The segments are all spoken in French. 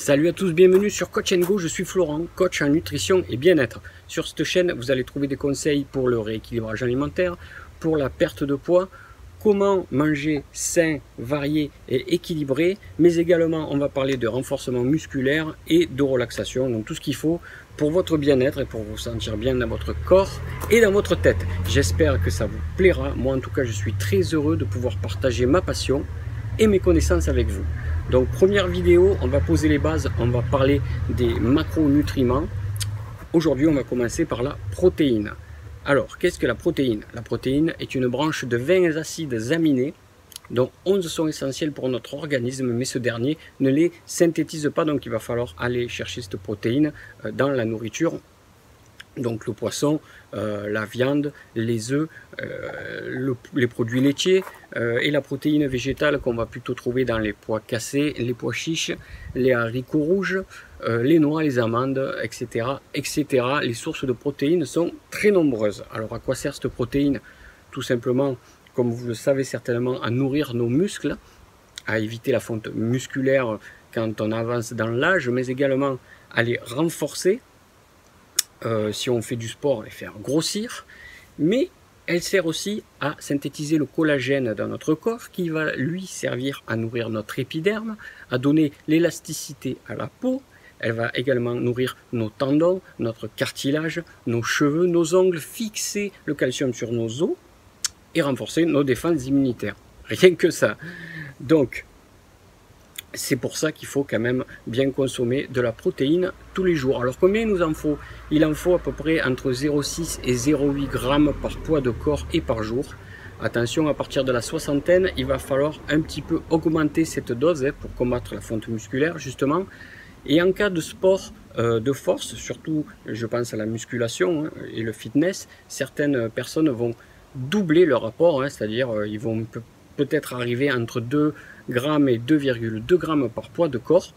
Salut à tous, bienvenue sur Coach & Go, je suis Florent, coach en nutrition et bien-être. Sur cette chaîne, vous allez trouver des conseils pour le rééquilibrage alimentaire, pour la perte de poids, comment manger sain, varié et équilibré, mais également on va parler de renforcement musculaire et de relaxation, donc tout ce qu'il faut pour votre bien-être et pour vous sentir bien dans votre corps et dans votre tête. J'espère que ça vous plaira, moi en tout cas je suis très heureux de pouvoir partager ma passion et mes connaissances avec vous. Donc première vidéo, on va poser les bases, on va parler des macronutriments. Aujourd'hui on va commencer par la protéine. Alors qu'est-ce que la protéine? La protéine est une branche de 20 acides aminés dont 11 sont essentiels pour notre organisme, mais ce dernier ne les synthétise pas, donc il va falloir aller chercher cette protéine dans la nourriture. Donc le poisson, la viande, les œufs, les produits laitiers et la protéine végétale qu'on va plutôt trouver dans les pois cassés, les pois chiches, les haricots rouges, les noix, les amandes, etc., etc. Les sources de protéines sont très nombreuses. Alors à quoi sert cette protéine? Tout simplement, comme vous le savez certainement, à nourrir nos muscles, à éviter la fonte musculaire quand on avance dans l'âge, mais également à les renforcer. Si on fait du sport, les faire grossir, mais elle sert aussi à synthétiser le collagène dans notre corps qui va lui servir à nourrir notre épiderme, à donner l'élasticité à la peau. Elle va également nourrir nos tendons, notre cartilage, nos cheveux, nos ongles, fixer le calcium sur nos os et renforcer nos défenses immunitaires. Rien que ça. Donc, c'est pour ça qu'il faut quand même bien consommer de la protéine tous les jours. Alors combien il nous en faut? Il en faut à peu près entre 0,6 et 0,8 grammes par poids de corps et par jour. Attention, à partir de la soixantaine, il va falloir un petit peu augmenter cette dose pour combattre la fonte musculaire justement. Et en cas de sport de force, surtout je pense à la musculation et le fitness, certaines personnes vont doubler leur apport, c'est-à-dire ils vont peut-être arriver entre 2 grammes et 2,2 grammes par poids de corps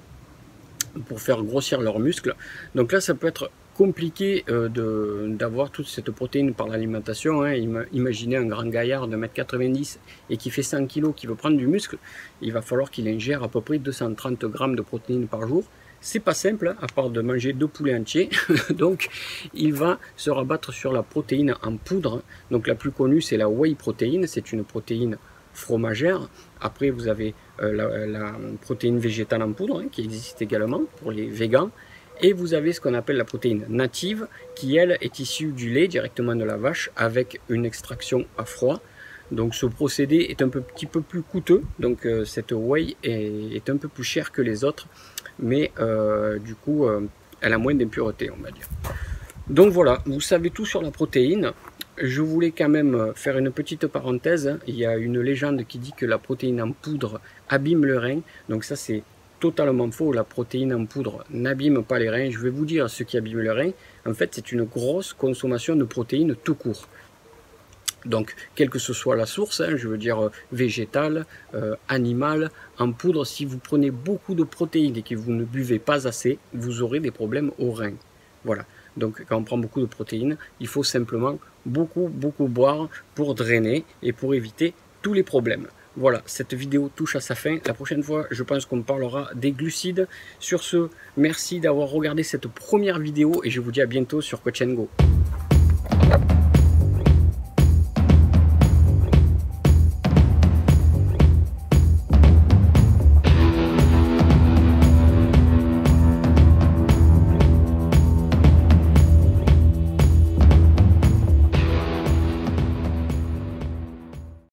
pour faire grossir leurs muscles. Donc là ça peut être compliqué d'avoir toute cette protéine par l'alimentation. Imaginez un grand gaillard de 1,90 m et qui fait 100 kg, qui veut prendre du muscle, il va falloir qu'il ingère à peu près 230 grammes de protéines par jour. C'est pas simple, à part de manger 2 poulets entiers. Donc il va se rabattre sur la protéine en poudre. Donc la plus connue c'est la whey protéine, c'est une protéine fromagère. Après vous avez la protéine végétale en poudre qui existe également pour les végans, et vous avez ce qu'on appelle la protéine native qui elle est issue du lait directement de la vache avec une extraction à froid. Donc ce procédé est un petit peu plus coûteux, donc cette whey est un peu plus chère que les autres, mais du coup elle a moins d'impuretés, on va dire. Donc voilà, vous savez tout sur la protéine. Je voulais quand même faire une petite parenthèse. Il y a une légende qui dit que la protéine en poudre abîme le rein. Donc ça c'est totalement faux. La protéine en poudre n'abîme pas les reins. Je vais vous dire ce qui abîme le rein. En fait c'est une grosse consommation de protéines tout court. Donc quelle que ce soit la source, je veux dire végétale, animale, en poudre, si vous prenez beaucoup de protéines et que vous ne buvez pas assez, vous aurez des problèmes aux reins. Voilà. Donc quand on prend beaucoup de protéines, il faut simplement beaucoup boire pour drainer et pour éviter tous les problèmes. Voilà, cette vidéo touche à sa fin. La prochaine fois, je pense qu'on parlera des glucides. Sur ce, merci d'avoir regardé cette première vidéo et je vous dis à bientôt sur Coach & Go.